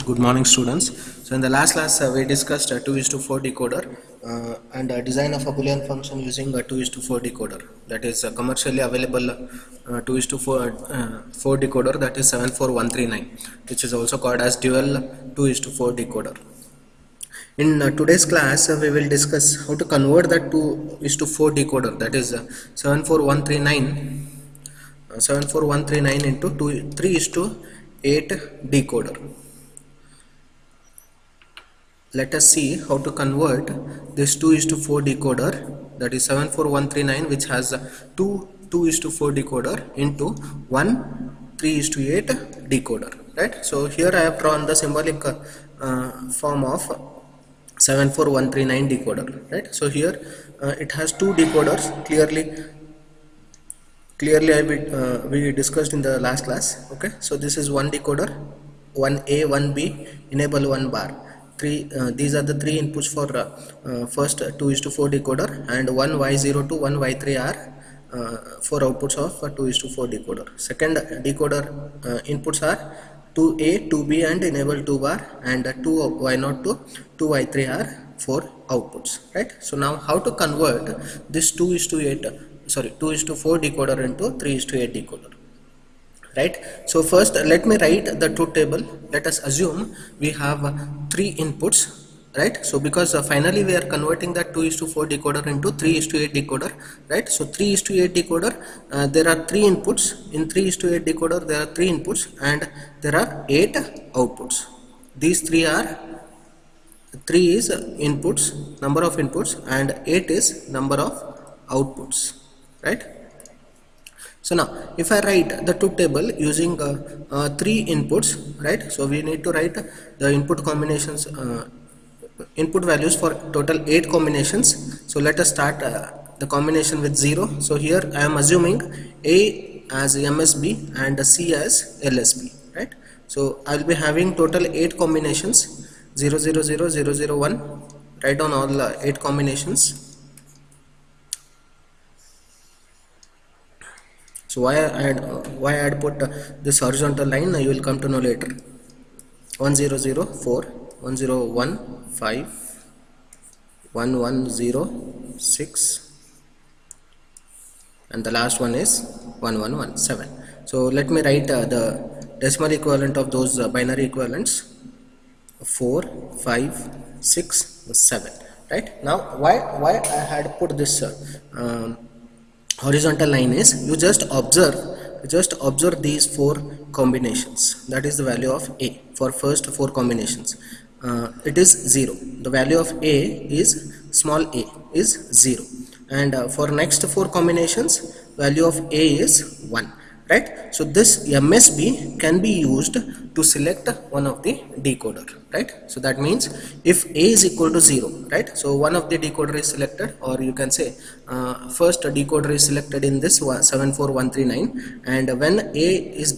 Good morning, students. So in the last class we discussed a 2:4 decoder and design of a Boolean function using a 2:4 decoder. That is a commercially available 4 decoder, that is 74139, which is also called as dual 2:4 decoder. In today's class we will discuss how to convert that 2:4 decoder, that is 74139 into 3:8 decoder. Let us see how to convert this 2:4 decoder, that is 74139, which has two 2:4 decoder, into one 3:8 decoder, right? So here I have drawn the symbolic form of 74139 decoder, right? So here it has two decoders. Clearly we discussed in the last class. Okay, so this is one decoder, 1A, 1B, enable 1 bar. These are the three inputs for first 2:4 decoder, and one Y0 to one Y3 are four outputs of 2:4 decoder. Second decoder inputs are 2A, 2B and enable 2 bar, and 2Y0 to 2Y3 are four outputs, right? So now how to convert this 2:4 decoder into 3:8 decoder, right? So first let me write the truth table. Let us assume we have three inputs, right? So because finally we are converting that 2:4 decoder into 3:8 decoder, right? So 3:8 decoder, there are three inputs. In 3:8 decoder there are three inputs and there are 8 outputs. These three are, 3 is inputs, number of inputs, and 8 is number of outputs, right? So now if I write the truth table using three inputs, right? So we need to write the input combinations, input values for total 8 combinations. So let us start the combination with 0. So here I am assuming A as MSB and C as LSB, right? So I will be having total 8 combinations, 0 0 0 0 0 1. Write down all 8 combinations. So why I had put this horizontal line, you will come to know later. 1004, 1015, 1106, and the last one is 1117. So let me write the decimal equivalent of those binary equivalents: 4, 5, 6, 7. Right? Now why I had put this horizontal line is, you just observe these 4 combinations. That is the value of A for first 4 combinations. It is 0. The value of A is, small a is 0, and for next 4 combinations value of A is 1, right? So this MSB can be used to select one of the decoder, right? So that means if A is equal to 0, right? So one of the decoder is selected, or you can say first decoder is selected in this 74139, and when A is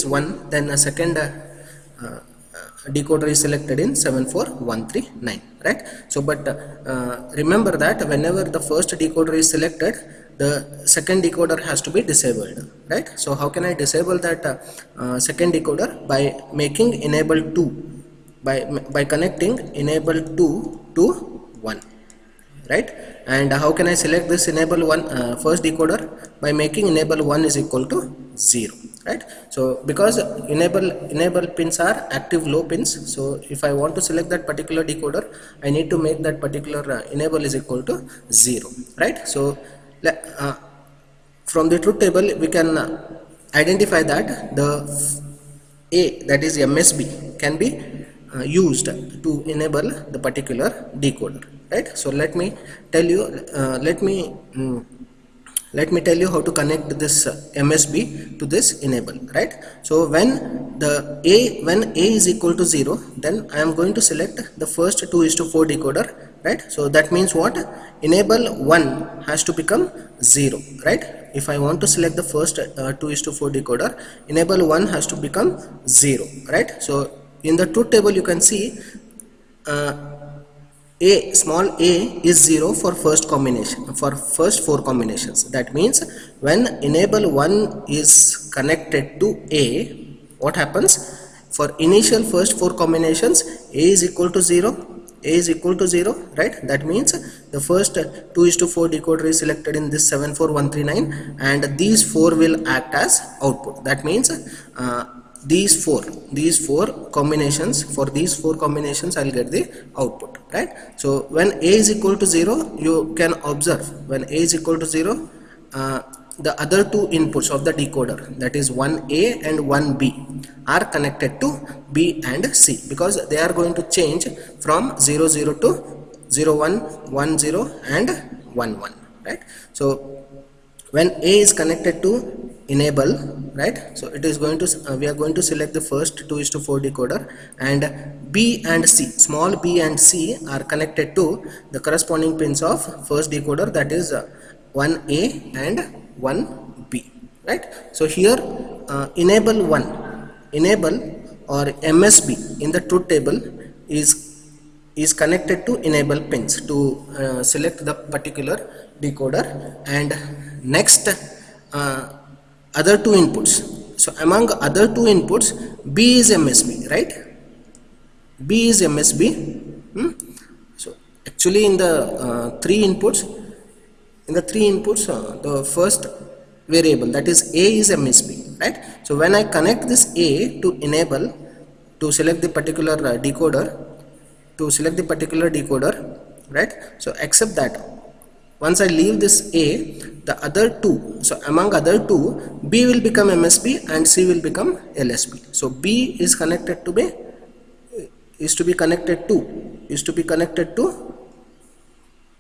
1, then a second decoder is selected in 74139, right? So but remember that whenever the first decoder is selected, the second decoder has to be disabled, right? So how can I disable that second decoder? By making enable 2, by connecting enable 2 to 1, right? And how can I select this enable 1 first decoder? By making enable 1 is equal to 0, right? So because enable pins are active low pins, so if I want to select that particular decoder, I need to make that particular enable is equal to 0, right? So from the truth table we can identify that the A, that is MSB, can be used to enable the particular decoder, right? So let me tell you tell you how to connect this MSB to this enable, right? So when A is equal to 0, then I am going to select the first 2:4 decoder, right? So that means what? Enable 1 has to become 0, right? If I want to select the first 2:4 decoder, enable 1 has to become 0, right? So in the truth table you can see small a is 0 for first combination, for first 4 combinations. That means when enable 1 is connected to A, what happens? for initial first 4 combinations, A is equal to 0, A is equal to 0, right? That means the first 2:4 decoder is selected in this 74139, and these 4 will act as output. That means these four combinations, for these 4 combinations I'll get the output, right? So when A is equal to 0, you can observe when A is equal to 0, the other 2 inputs of the decoder, that is 1A and 1B, are connected to B and C, because they are going to change from 0 0 to 0 1 1 0 and 1 1, right? So when A is connected to enable, right, so it is going to we are going to select the first 2:4 decoder, and B and C, small b and C, are connected to the corresponding pins of first decoder, that is 1A and 1B, right? So here enable or MSB in the truth table is connected to enable pins to select the particular decoder, and next other 2 inputs. So among other 2 inputs, B is MSB, right? B is MSB. So actually in the 3 inputs, the first variable, that is A, is MSB, right? So when I connect this A to enable, to select the particular decoder, right? So except that once I leave this A, the other 2, so among other 2, B will become MSB and C will become LSB. So B is connected to B, is to be connected to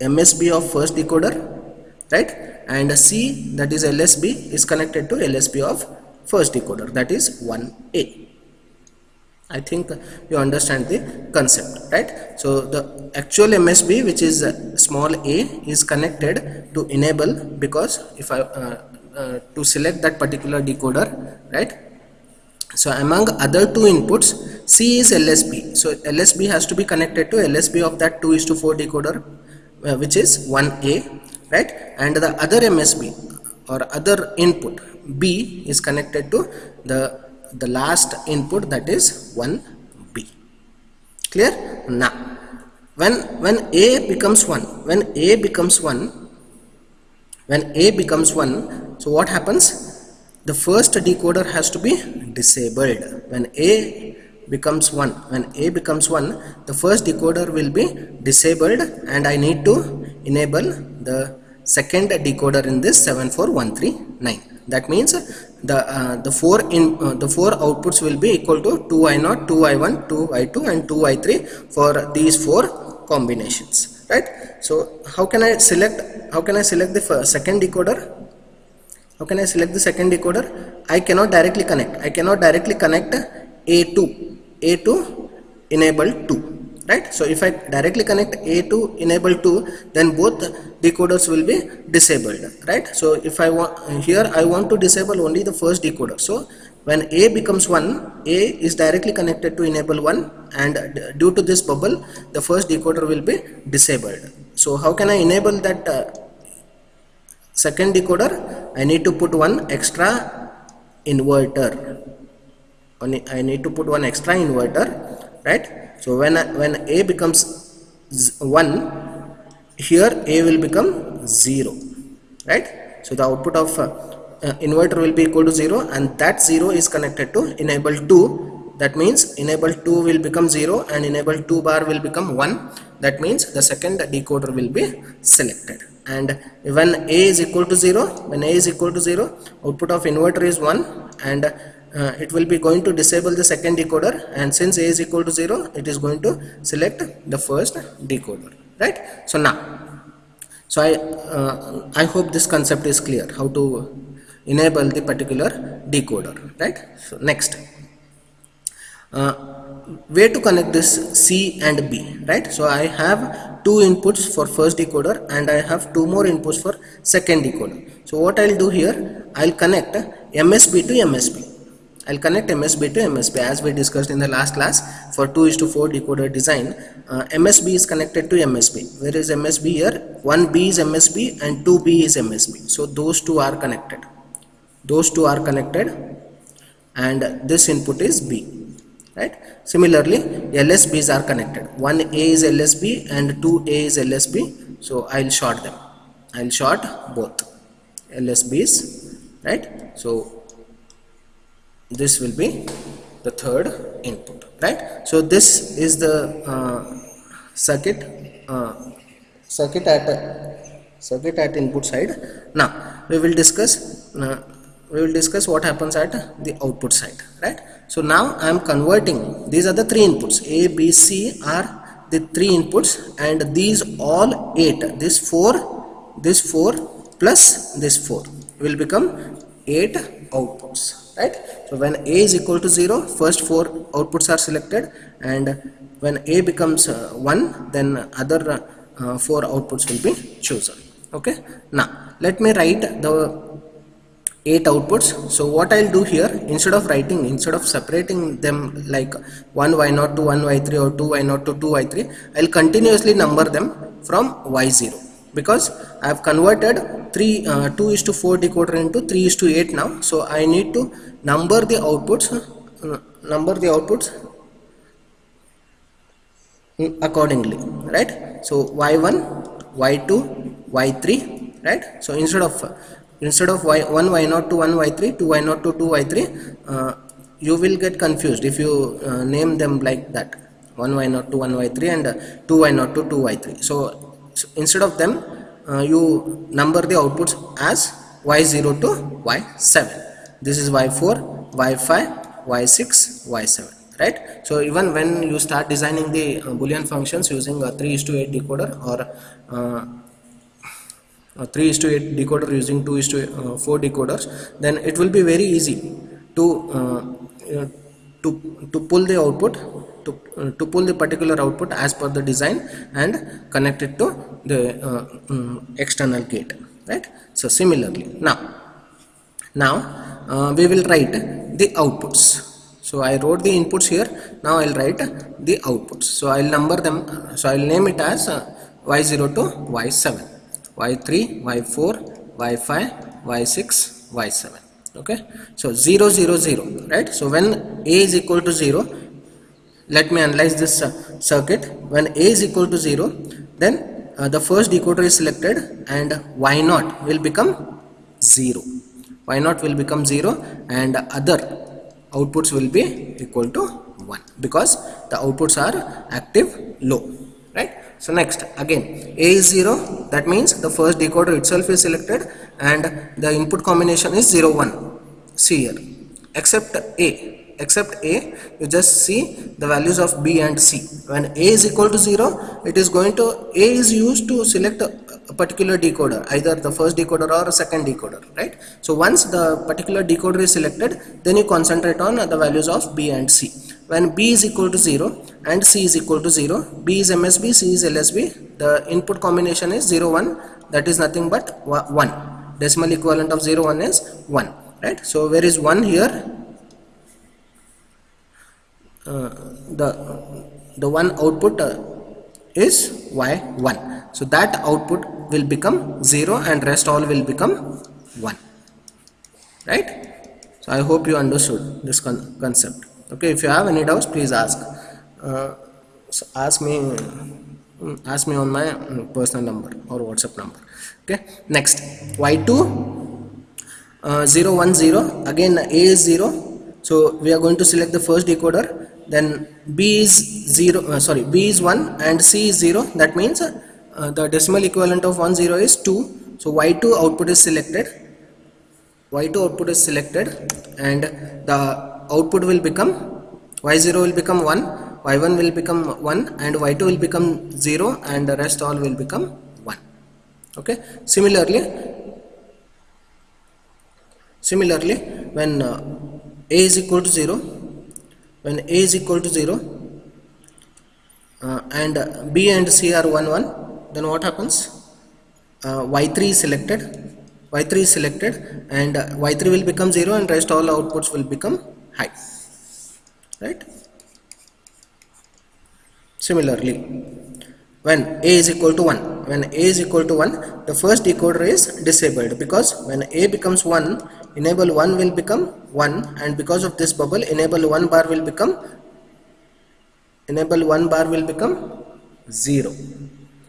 MSB of first decoder, right? And C, that is LSB, is connected to LSB of first decoder, that is 1A. I think you understand the concept, right? So the actual MSB, which is small a, is connected to enable, because if I to select that particular decoder, right? So among other 2 inputs, C is LSB. So LSB has to be connected to LSB of that 2:4 decoder, which is 1A, right? And the other MSB or other input B is connected to the last input, that is 1B. Clear? Now when A becomes 1, so what happens? The first decoder has to be disabled. When A becomes 1, the first decoder will be disabled, and I need to enable the second decoder in this 74139. That means the four outputs will be equal to 2I0, 2I1, 2I2 and 2I3 for these 4 combinations, right? So how can I select the second decoder? I cannot directly connect A to enable 2, right? So if I directly connect A to enable 2, then both decoders will be disabled, right? So if I want, here I want to disable only the first decoder. So when A becomes 1, A is directly connected to enable 1, and due to this bubble, the first decoder will be disabled. So how can I enable that second decoder? I need to put one extra inverter. Right? So when A becomes 1, here A will become 0, right? So the output of inverter will be equal to 0, and that 0 is connected to enable 2. That means enable 2 will become 0 and enable 2 bar will become 1. That means the second decoder will be selected. And when A is equal to 0, output of inverter is 1, and it will be going to disable the second decoder, and since A is equal to 0, it is going to select the first decoder, right? So now, so I hope this concept is clear, how to enable the particular decoder, right? So next, where to connect this C and B, right? So I have 2 inputs for first decoder and I have 2 more inputs for second decoder. So what I'll do here, I'll connect MSB to MSB. As we discussed in the last class for 2:4 decoder design. MSB is connected to MSB. Where is MSB here? 1B is MSB and 2B is MSB. So those two are connected. And this input is B. right? Similarly, LSBs are connected. 1A is LSB and 2A is LSB. So I'll short them. I'll short both LSBs, right? So this will be the third input, right? So this is the circuit at input side. Now we will discuss what happens at the output side, right? So now I am converting, these are the three inputs, A, B, C are the three inputs, and these all 8, this 4 plus this 4 will become 8 outputs, right? So when A is equal to 0, first 4 outputs are selected, and when A becomes 1, then other 4 outputs will be chosen. Okay, now let me write the 8 outputs. So what I'll do here, instead of separating them like 1 y0 to 1 y3 or 2 y0 to 2 y3, I'll continuously number them from y0, because I have converted 2:4 decoder into 3:8 now. So I need to number the outputs accordingly, right? So y1, y2, y3, right? So instead of y1 y0 to 1 y3, 2 y0 to 2 y3, you will get confused if you name them like that, 1 y0 to 1 y3 and 2 y0 to 2 y3. So instead of them, you number the outputs as y0 to y7. This is y4, y5, y6, y7. Right? So even when you start designing the Boolean functions using a 3:8 decoder or 3:8 decoder using 2:4 decoders, then it will be very easy to pull the output, to pull the particular output as per the design and connect it to the external gate, right? So similarly, now we will write the outputs. So I wrote the inputs here. Now I'll write the outputs. So I'll number them. So I'll name it as y0 to y7, y3, y4, y5, y6, y7. Okay. So 0, 0, 0. Right. So when A is equal to 0, let me analyze this circuit. When A is equal to 0, then the first decoder is selected and y0 will become 0. Y0 will become 0 and other outputs will be equal to 1, because the outputs are active low, right? So next, again A is 0, that means the first decoder itself is selected and the input combination is 0, 1. See here, except A, you just see the values of B and C. When A is equal to 0, it is going to, A is used to select a particular decoder, either the first decoder or a second decoder, right? So once the particular decoder is selected, then you concentrate on the values of B and C. When B is equal to 0 and C is equal to 0, B is MSB, C is LSB, the input combination is 0, 1, that is nothing but 1. Decimal equivalent of 0, 1 is 1, right? So where is 1 here? The one output is y1, so that output will become 0 and rest all will become 1, right? So I hope you understood this concept. Okay, if you have any doubts, please ask. So ask me on my personal number or WhatsApp number. Okay, next y2, 0, 1, 0. Again A is 0, so we are going to select the first decoder. Then B is 0, B is 1 and C is 0. That means the decimal equivalent of 1, 0 is 2. So y2 output is selected. And the output will become, y0 will become 1, y1 will become 1 and y2 will become 0 and the rest all will become 1. Okay. Similarly, when A is equal to 0, when A is equal to 0 and B and C are 1, 1, then what happens? Y3 is selected and y3 will become 0 and rest all outputs will become high, right? Similarly, when A is equal to 1, the first decoder is disabled, because when A becomes 1, enable 1 will become 1, and because of this bubble, enable 1 bar will become enable 1 bar will become 0.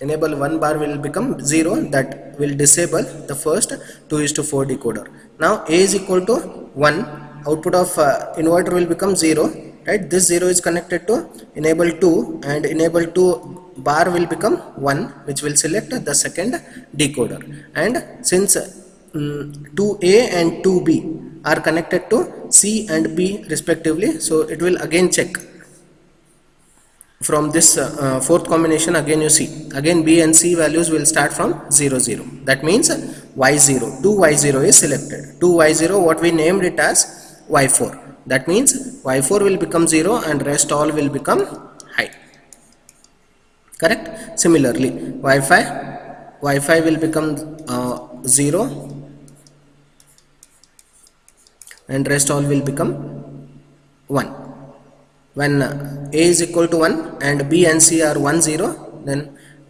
Enable 1 bar will become 0, that will disable the first 2:4 decoder. Now A is equal to 1, output of inverter will become 0, right? This 0 is connected to enable 2 and enable 2 bar will become 1, which will select the second decoder. And since 2A and 2B are connected to C and B respectively, so it will again check from this fourth combination. Again you see, again B and C values will start from 0 0. That means Y0, 2Y0 is selected. 2Y0, what we named it as Y4. That means Y4 will become 0 and rest all will become high. Correct? Similarly, Wi-Fi will become 0 and rest all will become 1. When A is equal to 1 and B and C are 1 0, then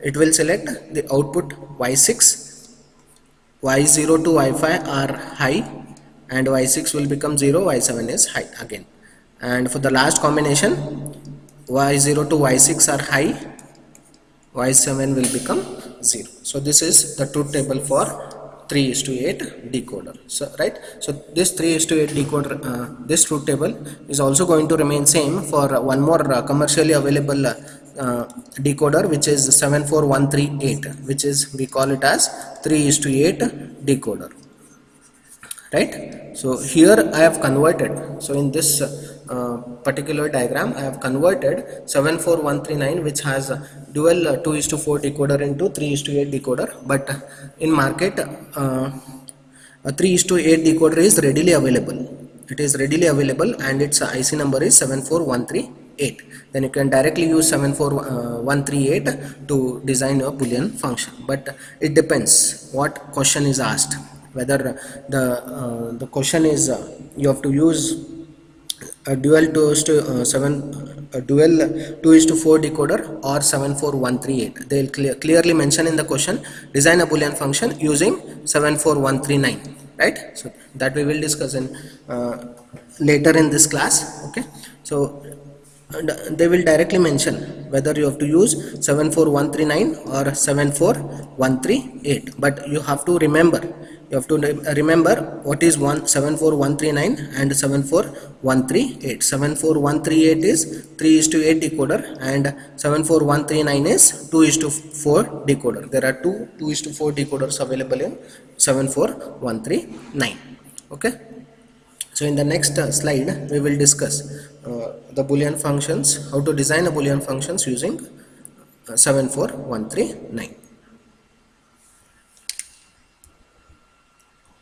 it will select the output Y6. Y0 to Y5 are high and Y6 will become 0, Y7 is high again. And for the last combination, Y0 to Y6 are high, Y7 will become 0. So this is the truth table for 3:8 decoder. So right, so this 3:8 decoder, this truth table is also going to remain same for one more commercially available decoder, which is 74138, which is, we call it as 3:8 decoder, right? So here I have converted, so in this particular diagram I have converted 74139, which has a dual 2:4 decoder, into 3:8 decoder. But in market a 3:8 decoder is readily available. It is readily available and its IC number is 74138. Then you can directly use 74138 to design your Boolean function. But it depends what question is asked, whether the question is you have to use a dual 2:4 decoder or 74138. They will clearly mention in the question, design a Boolean function using 74139, right? So that we will discuss in later in this class. Okay, so they will directly mention whether you have to use 74139 or 74138. But you have to remember, what is 74139 and 74138. 74138 is 3:8 decoder and 74139 is 2:4 decoder. There are two 2:4 decoders available in 74139. Okay, so in the next slide we will discuss the Boolean functions, how to design a Boolean functions using 74139.